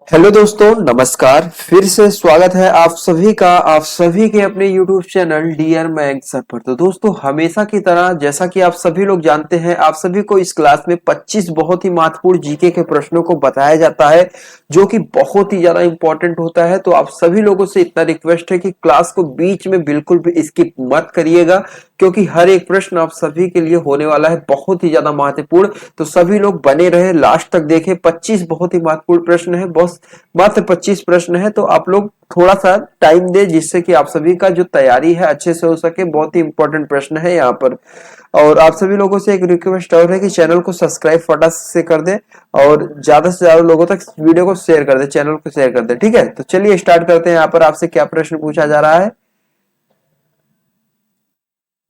Hello दोस्तों, नमस्कार। फिर से स्वागत है आप सभी का आप सभी के अपने YouTube channel dear maths sir पर। तो दोस्तों, हमेशा की तरह जैसा कि आप सभी लोग जानते हैं, आप सभी को इस क्लास में 25 बहुत ही महत्वपूर्ण जीके के प्रश्नों को बताया जाता है, जो कि बहुत ही ज्यादा इंपॉर्टेंट होता है। तो आप सभी लोगों से इतना रिक्वेस्ट है कि क्लास को बीच में बिल्कुल भी स्किप मत करिएगा, क्योंकि हर एक प्रश्न आप सभी के लिए होने वाला है बहुत ही ज्यादा महत्वपूर्ण। तो सभी लोग बने रहे, लास्ट तक देखें। 25 बहुत ही महत्वपूर्ण प्रश्न है, बस मात्र 25 प्रश्न है। तो आप लोग थोड़ा सा टाइम दे, जिससे कि आप सभी का जो तैयारी है अच्छे से हो सके। बहुत ही इंपॉर्टेंट प्रश्न है यहाँ पर। और आप सभी लोगों से एक रिक्वेस्ट और है कि चैनल को सब्सक्राइब फटाक से कर दें और ज्यादा से ज्यादा लोगों तक वीडियो को शेयर कर दें, चैनल को शेयर कर दें। ठीक है, तो चलिए स्टार्ट करते हैं। यहाँ पर आपसे क्या प्रश्न पूछा जा रहा है।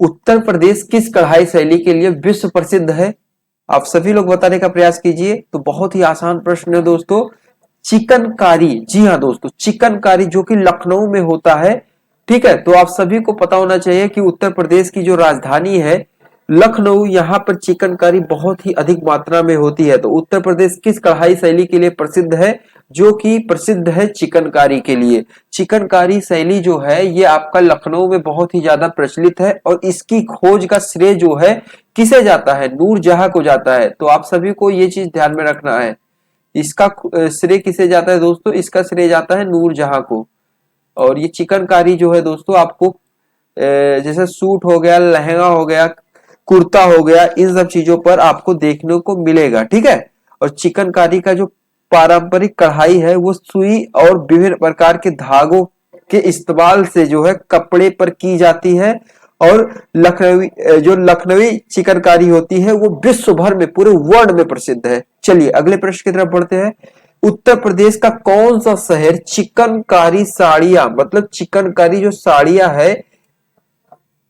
उत्तर प्रदेश किस कढ़ाई शैली के लिए विश्व प्रसिद्ध है? आप सभी लोग बताने का प्रयास कीजिए। तो बहुत ही आसान प्रश्न है दोस्तों, चिकनकारी। जी हाँ दोस्तों, चिकनकारी जो कि लखनऊ में होता है। ठीक है, तो आप सभी को पता होना चाहिए कि उत्तर प्रदेश की जो राजधानी है लखनऊ, यहाँ पर चिकनकारी बहुत ही अधिक मात्रा में होती है। तो उत्तर प्रदेश किस कढ़ाई शैली के लिए प्रसिद्ध है? जो कि प्रसिद्ध है चिकनकारी के लिए। चिकनकारी शैली जो है ये आपका लखनऊ में बहुत ही ज्यादा प्रचलित है, और इसकी खोज का श्रेय जो है किसे जाता है? नूरजहां को जाता है। तो आप सभी को ये चीज ध्यान में रखना है। इसका श्रेय किसे जाता है दोस्तों? इसका श्रेय जाता है नूरजहां को। और ये चिकनकारी जो है दोस्तों, आपको जैसे सूट हो गया, लहंगा हो गया, कुर्ता हो गया, इन सब चीजों पर आपको देखने को मिलेगा। ठीक है, और चिकनकारी का जो पारंपरिक कढ़ाई है वो सुई और विभिन्न प्रकार के धागों के इस्तेमाल से जो है कपड़े पर की जाती है। और लखनवी जो लखनवी चिकनकारी होती है वो विश्व भर में, पूरे वर्ल्ड में प्रसिद्ध है। चलिए अगले प्रश्न की तरफ बढ़ते हैं। उत्तर प्रदेश का कौन सा शहर चिकनकारी साड़ियां, मतलब चिकनकारी जो साड़ियां है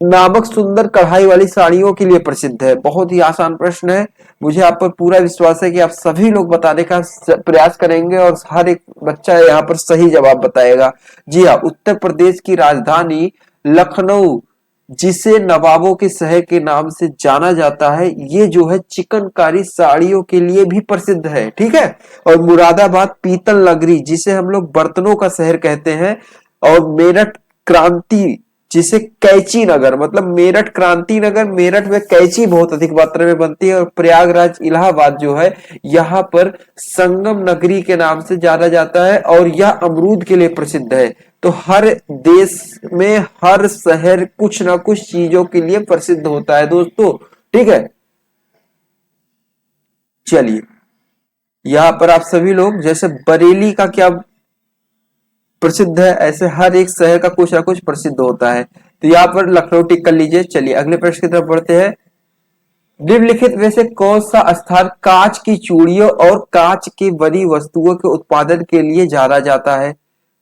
नामक सुंदर कढ़ाई वाली साड़ियों के लिए प्रसिद्ध है? बहुत ही आसान प्रश्न है। मुझे आप पर पूरा विश्वास है कि आप सभी लोग बताने का प्रयास करेंगे और हर एक बच्चा यहाँ पर सही जवाब बताएगा। जी हाँ, उत्तर प्रदेश की राजधानी लखनऊ, जिसे नवाबों के शहर के नाम से जाना जाता है, ये जो है चिकनकारी साड़ियों के लिए भी प्रसिद्ध है। ठीक है, और मुरादाबाद पीतल नगरी, जिसे हम लोग बर्तनों का शहर कहते हैं, और मेरठ क्रांति, जिसे कैची नगर, मतलब मेरठ क्रांति नगर, मेरठ में कैची बहुत अधिक मात्रा में बनती है। और प्रयागराज इलाहाबाद जो है यहाँ पर संगम नगरी के नाम से जाना जाता है, और यह अमरूद के लिए प्रसिद्ध है। तो हर देश में हर शहर कुछ ना कुछ चीजों के लिए प्रसिद्ध होता है दोस्तों। ठीक है, चलिए यहाँ पर आप सभी लोग, जैसे बरेली का क्या प्रसिद्ध है, ऐसे हर एक शहर का कुछ ना कुछ प्रसिद्ध होता है। तो यहाँ पर लखनऊ टिक कर लीजिए। चलिए अगले प्रश्न की तरफ बढ़ते हैं। निम्नलिखित में से कौन सा स्थान कांच की चूड़ियों और कांच की बनी वस्तुओं के उत्पादन के लिए जाना जाता है?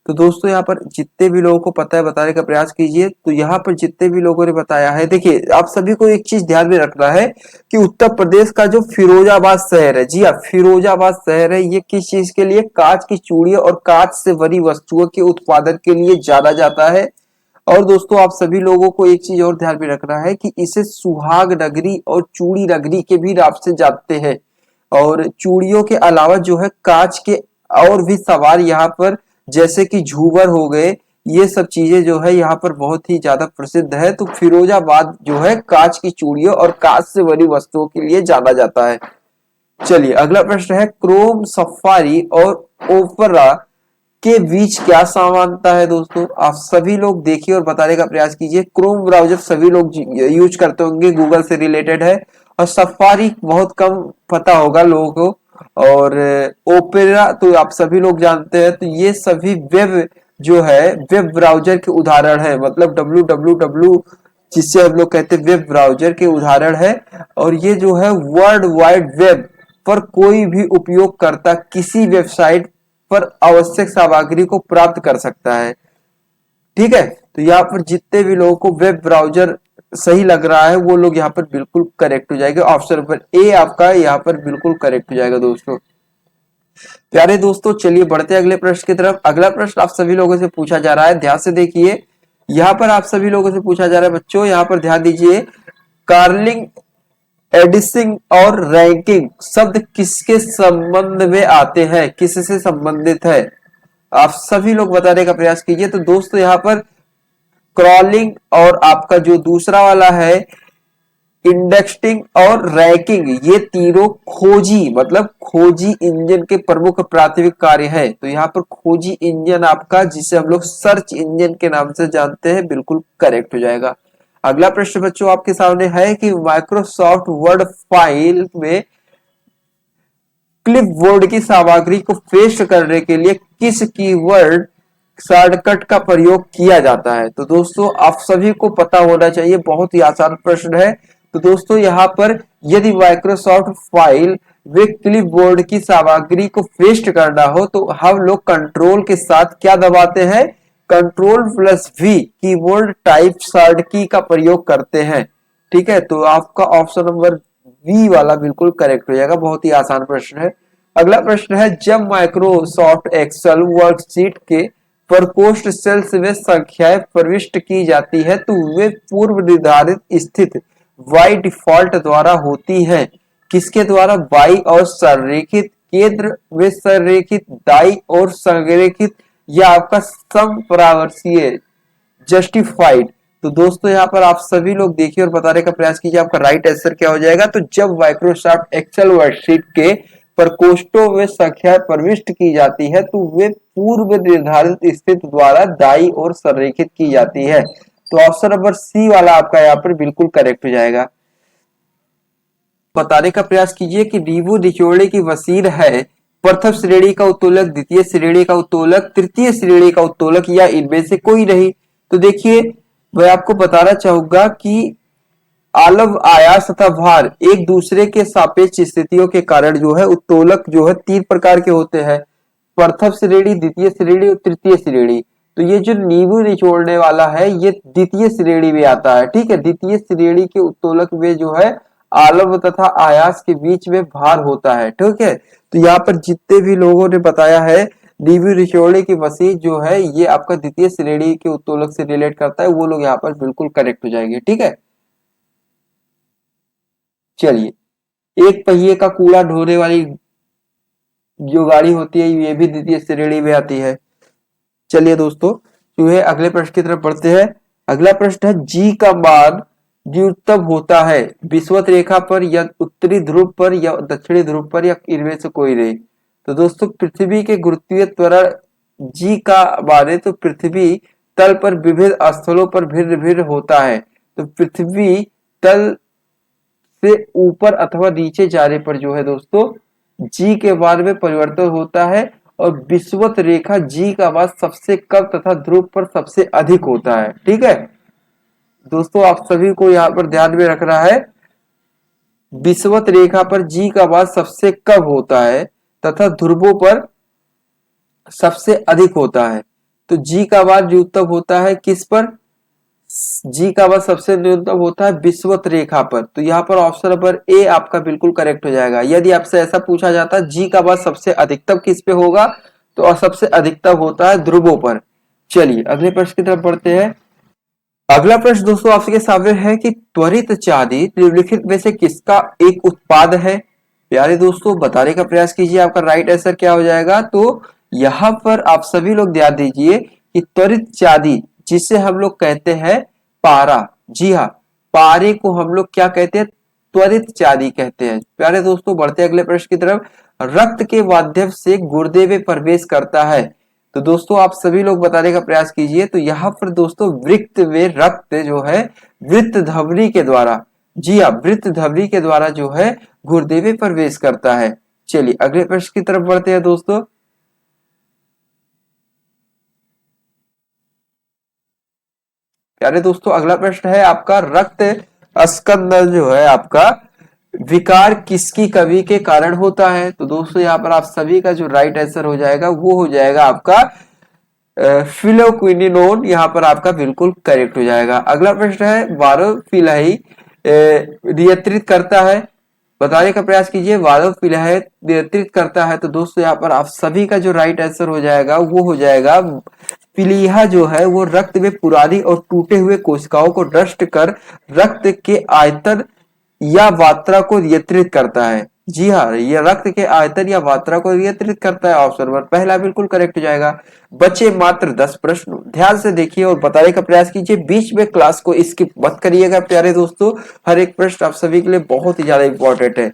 तो दोस्तों, यहाँ पर जितने भी लोगों को पता है बताने का प्रयास कीजिए। तो यहाँ पर जितने भी लोगों ने बताया है, देखिए आप सभी को एक चीज ध्यान में रखना है कि उत्तर प्रदेश का जो फिरोजाबाद शहर है, जी हाँ फिरोजाबाद शहर है, ये किस चीज के लिए? कांच की चूड़ियों और कांच से बनी वस्तुओं के उत्पादन के लिए जाना जाता है। और दोस्तों, आप सभी लोगों को एक चीज और ध्यान में रखना है कि इसे सुहाग नगरी और चूड़ी नगरी के भी नाम से जानते हैं। और चूड़ियों के अलावा जो है कांच के और भी सवार यहाँ पर, जैसे कि झूमर हो गए, ये सब चीजें जो है यहाँ पर बहुत ही ज्यादा प्रसिद्ध है। तो फिरोजाबाद जो है कांच की चूड़ियों और कांच से बनी वस्तुओं के लिए जाना जाता है। चलिए अगला प्रश्न है, क्रोम, सफारी और ओपेरा के बीच क्या समानता है? दोस्तों, आप सभी लोग देखिए और बताने का प्रयास कीजिए। क्रोम ब्राउजर सभी लोग यूज करते होंगे, गूगल से रिलेटेड है। और सफारी बहुत कम पता होगा लोगों को। और ओपेरा तो आप सभी लोग जानते हैं। तो ये सभी वेब जो है वेब ब्राउजर के उदाहरण है, मतलब www जिससे हम लोग कहते हैं वेब ब्राउजर के उदाहरण है। और ये जो है वर्ल्ड वाइड वेब पर कोई भी उपयोगकर्ता किसी वेबसाइट पर आवश्यक सामग्री को प्राप्त कर सकता है। ठीक है, तो यहाँ पर जितने भी लोगों को वेब ब्राउजर सही लग रहा है वो लोग यहाँ पर बिल्कुल करेक्ट हो जाएंगे। ऑप्शन नंबर ए आपका यहाँ पर बिल्कुल करेक्ट हो जाएगा दोस्तों। प्यारे दोस्तों, चलिए बढ़ते हैं अगले प्रश्न की तरफ। अगला प्रश्न आप सभी लोगों से पूछा जा रहा है, ध्यान से देखिए। यहाँ पर आप सभी लोगों से पूछा जा रहा है बच्चों, यहाँ पर ध्यान दीजिए। कार्लिंग एडिसिंग और रैंकिंग शब्द किसके संबंध में आते हैं, किससे संबंधित है? आप सभी लोग बताने का प्रयास कीजिए। तो दोस्तों यहाँ पर क्रॉलिंग और आपका जो दूसरा वाला है इंडेक्सिंग और रैंकिंग, ये तीनों खोजी मतलब खोजी इंजन के प्रमुख प्राथमिक कार्य है। तो यहाँ पर खोजी इंजन आपका, जिसे हम लोग सर्च इंजन के नाम से जानते हैं, बिल्कुल करेक्ट हो जाएगा। अगला प्रश्न बच्चों आपके सामने है कि माइक्रोसॉफ्ट वर्ड फाइल में क्लिपबोर्ड की सामग्री को पेस्ट करने के लिए किस कीवर्ड शॉर्टकट का प्रयोग किया जाता है? तो दोस्तों आप सभी को पता होना चाहिए, बहुत ही आसान प्रश्न है। तो दोस्तों यहाँ पर यदि माइक्रोसॉफ्ट फाइल वे क्लिपबोर्ड की सामग्री को पेस्ट करना हो तो हम लोग कंट्रोल के साथ क्या दबाते हैं? कंट्रोल+V कीबोर्ड टाइप शॉर्ट की का प्रयोग करते हैं। ठीक है, तो आपका ऑप्शन नंबर बी वाला बिल्कुल करेक्ट हो जाएगा। बहुत ही आसान प्रश्न है। अगला प्रश्न है, जब माइक्रोसॉफ्ट एक्सेल वर्कशीट के प्रकोष्ठ सेल्स में संख्याएं प्रविष्ट की जाती है तो वे पूर्व निर्धारित स्थित बाई डिफॉल्ट द्वारा होती हैं। किसके द्वारा? बाई और संरेखित, केंद्र में संरेखित, दाई और संरेखित, या आपका समपरावर्तीय जस्टिफाइड। तो दोस्तों यहाँ पर आप सभी लोग देखिए और बताने का प्रयास कीजिए आपका राइट आंसर क्या हो जाएगा। तो जब माइक्रोसॉफ्ट एक्सेल वर्कशीट के प्रकोष्ठों में संख्या प्रविष्ट की जाती है तो वे पूर्व निर्धारित स्थिति द्वारा दाई और संरेखित की जाती है। तो ऑप्शन नंबर सी वाला आपका यहाँ पर बिल्कुल करेक्ट हो जाएगा। बताने का प्रयास कीजिए कि नींबू निचोड़ने की मशीन है प्रथम श्रेणी का उत्तोलक, द्वितीय श्रेणी का उत्तोलक, तृतीय श्रेणी का उत्तोलक, या इनमें से कोई नहीं? तो देखिए मैं आपको बताना चाहूंगा कि आलम, आयास तथा भार एक दूसरे के सापेक्ष स्थितियों के कारण जो है उत्तोलक जो है तीन प्रकार के होते हैं, प्रथम श्रेणी, द्वितीय श्रेणी और तृतीय श्रेणी। तो ये जो नींबू निचोड़ने वाला है ये द्वितीय श्रेणी में आता है। ठीक है, द्वितीय श्रेणी के उत्तोलक में जो है आलम तथा आयास के बीच में भार होता है। ठीक है, तो यहाँ पर जितने भी लोगों ने बताया है नींबू निचोड़ने की मशीन जो है ये आपका द्वितीय श्रेणी के उत्तोलक से रिलेट करता है, वो लोग यहाँ पर बिल्कुल करेक्ट हो जाएंगे। ठीक है, चलिए एक पहिए का कूड़ा ढोने वाली जो गाड़ी होती है ये भी द्वितीय श्रेणी में आती है। चलिए दोस्तों जो है अगले प्रश्न की तरफ बढ़ते हैं। अगला प्रश्न है, जी का मान न्यूनतम होता है विषुवत रेखा पर या उत्तरी ध्रुव पर या दक्षिणी ध्रुव पर या इनमें से कोई नहीं? तो दोस्तों पृथ्वी के गुरुत्वीय त्वरण जी का मान है तो पृथ्वी तल पर विभिन्न स्थलों पर भिन्न भिन्न होता है। तो पृथ्वी तल से ऊपर अथवा नीचे जाने पर जो है दोस्तों जी के मान में परिवर्तन होता है और विषुवत रेखा जी का मान सबसे कम तथा ध्रुव पर सबसे अधिक होता है। ठीक है दोस्तों, आप सभी को यहाँ पर ध्यान में रखना है, विषुवत रेखा पर जी का मान सबसे कम होता है तथा ध्रुवों पर सबसे अधिक होता है। तो जी का मान न्यूनतम होता है किस पर? जी का मान सबसे न्यूनतम होता है विषुवत रेखा पर। तो यहाँ पर ऑप्शन नंबर ए आपका बिल्कुल करेक्ट हो जाएगा। यदि आपसे ऐसा पूछा जाता है जी का मान सबसे अधिकतम किस पे होगा, तो सबसे अधिकतम होता है ध्रुवों पर। चलिए अगले प्रश्न की तरफ बढ़ते हैं। अगला प्रश्न दोस्तों आपके सामने है कि त्वरित चादी निम्नलिखित में से किसका एक उत्पाद है? प्यारे दोस्तों बताने का प्रयास कीजिए आपका राइट आंसर क्या हो जाएगा। तो यहाँ पर आप सभी लोग ध्यान दीजिए कि त्वरित चादी जिसे हम लोग कहते हैं पारा, जी हाँ पारे को हम लोग क्या कहते हैं? त्वरित चादी कहते हैं। प्यारे दोस्तों बढ़ते अगले प्रश्न की तरफ। रक्त के माध्यम से गुर्दे में प्रवेश करता है। तो दोस्तों आप सभी लोग बताने का प्रयास कीजिए। तो यहाँ पर दोस्तों वृक्क में रक्त जो है वृत्त धमनी के द्वारा, जी हाँ वृत्त धमनी के द्वारा जो है गुर्दे में प्रवेश करता है। चलिए अगले प्रश्न की तरफ बढ़ते हैं दोस्तों। प्यारे दोस्तों अगला प्रश्न है आपका, रक्त स्कंदन जो है आपका विकार किसकी कमी के कारण होता है? तो दोस्तों यहाँ पर आप सभी का जो राइट आंसर हो जाएगा वो हो जाएगा आपका फिलोक्विनोन, यहाँ पर आपका बिल्कुल करेक्ट हो जाएगा। अगला प्रश्न है, वारोफिलाई नियंत्रित करता है, बताने का प्रयास कीजिए वारोफिलाई नियंत्रित करता है। तो दोस्तों यहाँ पर आप सभी का जो राइट आंसर हो जाएगा वो हो जाएगा पीलिया जो है वो रक्त में पुरानी और टूटे हुए कोशिकाओं को नष्ट कर रक्त के आयतन या मात्रा को नियंत्रित करता है? जी हाँ, ये रक्त के आयतन या मात्रा को नियंत्रित करता है। ऑप्शन नंबर पहला बिल्कुल करेक्ट हो जाएगा। बचे मात्र 10 प्रश्न, ध्यान से देखिए और बताने का प्रयास कीजिए, बीच में क्लास को स्किप मत करिएगा प्यारे दोस्तों। हर एक प्रश्न आप सभी के लिए बहुत ही ज्यादा इंपॉर्टेंट है।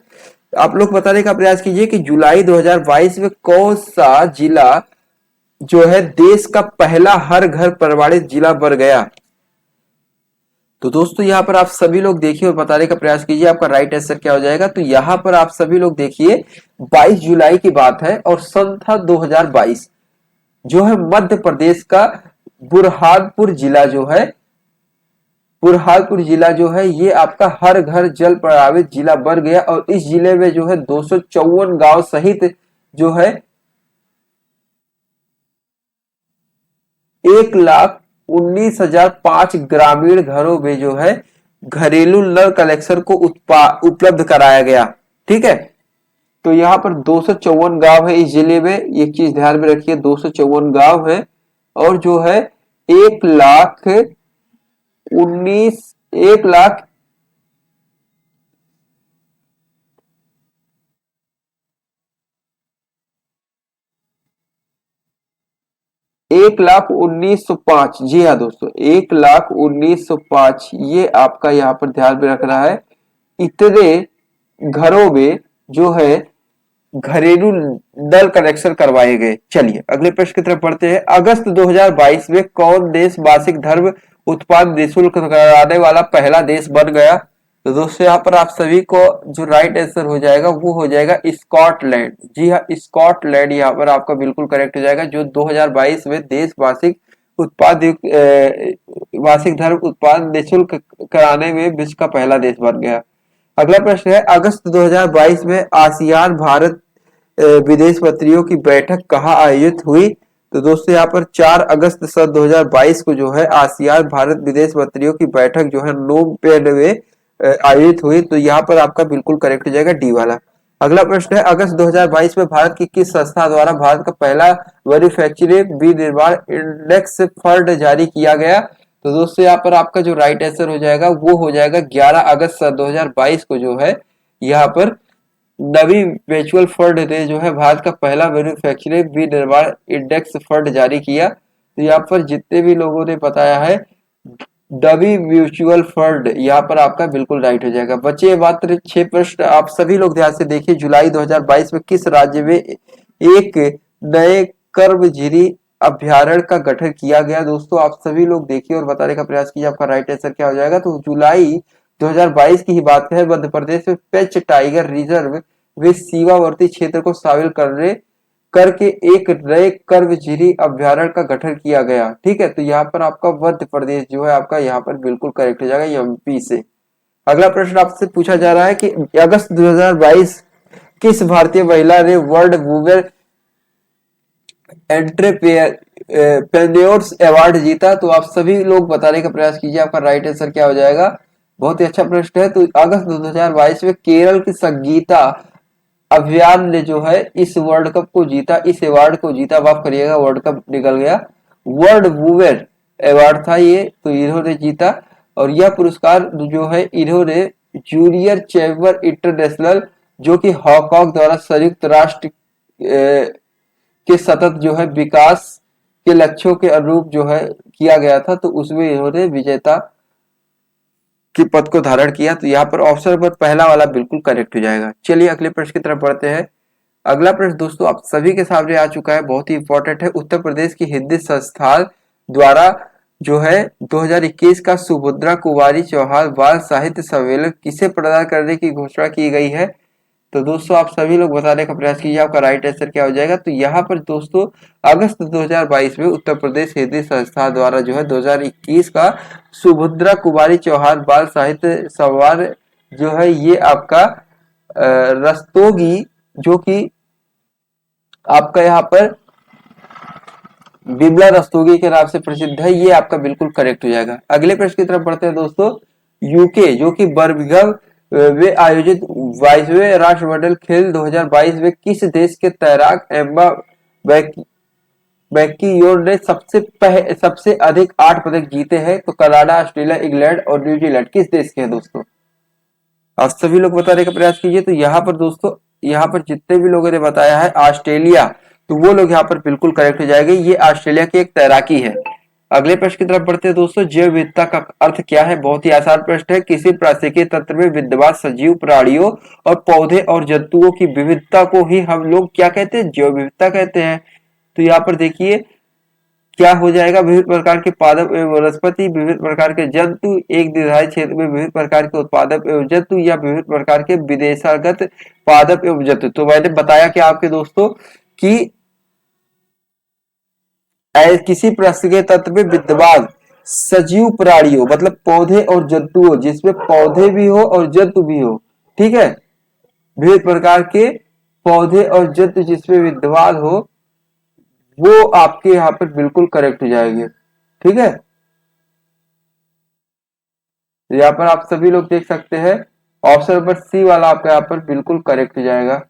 आप लोग बताने का प्रयास कीजिए कि जुलाई 2022 में कौन सा जिला जो है देश का पहला हर घर प्रमाणित जिला बन गया? तो दोस्तों यहाँ पर आप सभी लोग देखिए और बताने का प्रयास कीजिए आपका राइट आंसर क्या हो जाएगा। तो यहाँ पर आप सभी लोग देखिए 22 जुलाई की बात है और सन था 2022, जो है मध्य प्रदेश का बुरहानपुर जिला जो है, बुरहानपुर जिला जो है ये आपका हर घर जल प्रभावित जिला बन गया। और इस जिले में जो है 254 गांव सहित जो है 1,19,005 ग्रामीण घरों में जो है घरेलू नल कनेक्शन को उपलब्ध कराया गया। ठीक है, तो यहाँ पर 254 गांव है इस जिले में, एक चीज ध्यान में रखिए, 254 गांव है और जो है 1,19,000 1,19,005, जी हाँ दोस्तों 1,19,005 ये आपका यहाँ पर ध्यान में रखना है। इतने घरों में जो है घरेलू नल कनेक्शन करवाए गए। चलिए अगले प्रश्न की तरफ बढ़ते हैं। अगस्त 2022 में कौन देश मासिक धर्म उत्पाद निःशुल्क कराने वाला पहला देश बन गया? तो दोस्तों यहाँ पर आप सभी को जो राइट आंसर हो जाएगा वो हो जाएगा स्कॉटलैंड। जी हाँ, स्कॉटलैंड यहाँ पर आपका बिल्कुल करेक्ट हो जाएगा, जो 2022 में देश मासिक धर्म उत्पाद निःशुल्क कराने में विश्व का पहला देश बन गया। अगला प्रश्न है, अगस्त 2022 में आसियान भारत विदेश मंत्रियों की बैठक कहाँ आयोजित हुई? तो दोस्तों यहाँ पर 4 अगस्त सन 2022 को जो है आसियान भारत विदेश मंत्रियों की बैठक जो है नोम पेन में आयोजित हुई। तो यहाँ पर आपका बिल्कुल करेक्ट हो जाएगा डी वाला। अगला प्रश्न है, अगस्त 2022 में भारत की किस संस्था द्वारा भारत का पहला मैन्युफैक्चरिंग विनिर्माण इंडेक्स फंड जारी किया गया? तो दोस्तों यहाँ पर आपका जो राइट आंसर हो जाएगा वो हो जाएगा 11 अगस्त 2022 को जो है यहाँ पर नवी म्यूचुअल फंड ने जो है भारत का पहला मैन्युफैक्चरिंग विनिर्माण इंडेक्स फंड जारी किया। तो यहाँ पर जितने भी लोगों ने बताया है डबी म्यूचुअल फंड, यहाँ पर आपका बिल्कुल राइट हो जाएगा। बचे मात्र 6 प्रश्न, आप सभी लोग ध्यान से देखिए। जुलाई 2022 में किस राज्य में एक नए कर्मजीरी अभ्यारण्य का गठन किया गया? दोस्तों आप सभी लोग देखिए और बताने का प्रयास कीजिए आपका राइट आंसर क्या हो जाएगा। तो जुलाई 2022 की ही बात है, मध्य प्रदेश में पेंच टाइगर रिजर्व वे सीमावर्ती क्षेत्र को शामिल करके एक नए कर्मजीरी अभ्यारण्य का गठन किया गया। ठीक है, तो यहाँ पर आपका मध्य प्रदेश जो है आपका यहाँ पर बिल्कुल करेक्ट हो जाएगा एमपी से। अगला प्रश्न आपसे पूछा जा रहा है कि अगस्त 2022 किस भारतीय महिला ने वर्ल्ड वुमेन एंटरप्रेन्योर्स अवार्ड जीता? तो आप सभी लोग बताने का प्रयास कीजिए आपका राइट आंसर क्या हो जाएगा। बहुत ही अच्छा प्रश्न है। तो अगस्त 2022 में केरल की संगीता अभियान ने जो है इस वर्ल्ड कप को जीता, इस अवार्ड को जीता, माफ करिएगा वर्ल्ड कप निकल गया, वर्ल्ड वुमेन अवार्ड था ये, तो इन्होंने जीता। और यह पुरस्कार जो है इन्होंने जूनियर चैम्बर इंटरनेशनल जो कि हांगकांग द्वारा संयुक्त राष्ट्र के सतत जो है विकास के लक्ष्यों के अनुरूप जो है किया गया था, तो उसमें इन्होंने विजेता के पद को धारण किया। तो यहाँ पर ऑप्शन नंबर पहला वाला बिल्कुल करेक्ट हो जाएगा। चलिए अगले प्रश्न की तरफ बढ़ते हैं। अगला प्रश्न दोस्तों आप सभी के सामने आ चुका है, बहुत ही इंपॉर्टेंट है। उत्तर प्रदेश की हिंदी संस्थान द्वारा जो है 2021 का सुभद्रा कुमारी चौहान बाल साहित्य सम्मेलन किसे प्रदान करने की घोषणा की गई है? तो दोस्तों आप सभी लोग बताने का प्रयास कीजिए आपका राइट आंसर क्या हो जाएगा। तो यहाँ पर दोस्तों अगस्त 2022 में उत्तर प्रदेश हिंदी संस्थान द्वारा जो है 2021 का सुभद्रा कुमारी चौहान बाल साहित्य सम्मान जो है ये आपका रस्तोगी जो कि आपका यहाँ पर बिमला रस्तोगी के नाम से प्रसिद्ध है, ये आपका बिल्कुल करेक्ट हो जाएगा। अगले प्रश्न की तरफ बढ़ते हैं दोस्तों। यूके जो कि बर्मिंघम वे आयोजित 22वें राष्ट्रमंडल खेल 2022 में किस देश के तैराक एम्मा बैकियोर ने सबसे अधिक 8 पदक जीते हैं? तो कनाडा, ऑस्ट्रेलिया, इंग्लैंड और न्यूजीलैंड किस देश के हैं दोस्तों? आप सभी लोग बताने का प्रयास कीजिए। तो यहाँ पर दोस्तों, यहाँ पर जितने भी लोगों ने बताया है ऑस्ट्रेलिया, तो वो लोग यहाँ पर बिल्कुल करेक्ट हो जाएंगे। ये ऑस्ट्रेलिया की एक तैराकी है। अगले प्रश्न की तरफ बढ़ते हैं दोस्तों। जैव विविधता का अर्थ क्या है? बहुत ही आसान प्रश्न है। किसी पारिस्थितिकी तंत्र में विद्यमान सजीव प्राणियों और पौधे और जंतुओं की विविधता को ही हम लोग क्या कहते हैं? जैव विविधता कहते हैं। तो यहाँ पर देखिए क्या हो जाएगा? विभिन्न प्रकार के पादप एवं वनस्पति, विभिन्न प्रकार के जंतु, एक निर्धारित क्षेत्र में विभिन्न प्रकार के उत्पादक एवं जंतु, या विभिन्न प्रकार के विदेशागत पादप एवं जंतु। तो मैंने बताया कि आपके दोस्तों कि किसी पारिस्थितिकी तंत्र में विद्यमान सजीव प्राणियों मतलब पौधे और जंतुओं, जिसमें पौधे भी हो और जंतु भी हो, ठीक है, विभिन्न प्रकार के पौधे और जंतु जिसमें विद्यमान हो, वो आपके यहाँ पर बिल्कुल करेक्ट हो जाएंगे। ठीक है, यहाँ पर आप सभी लोग देख सकते हैं ऑप्शन नंबर सी वाला आपका यहाँ पर बिल्कुल करेक्ट हो जाएगा।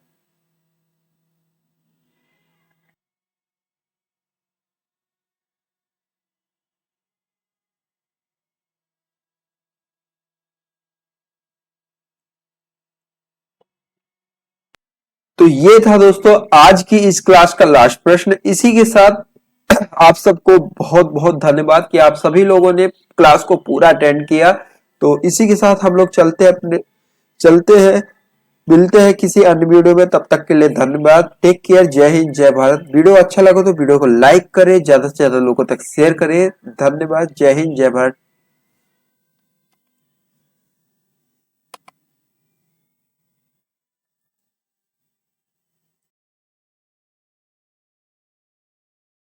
तो ये था दोस्तों आज की इस क्लास का लास्ट प्रश्न। इसी के साथ आप सबको बहुत बहुत धन्यवाद कि आप सभी लोगों ने क्लास को पूरा अटेंड किया। तो इसी के साथ हम लोग चलते हैं, मिलते हैं किसी अन्य वीडियो में। तब तक के लिए धन्यवाद। Take care. जय हिंद, जय भारत। वीडियो अच्छा लगा तो वीडियो को लाइक करें, ज्यादा से ज्यादा लोगों तक शेयर करें। धन्यवाद। जय हिंद, जय भारत।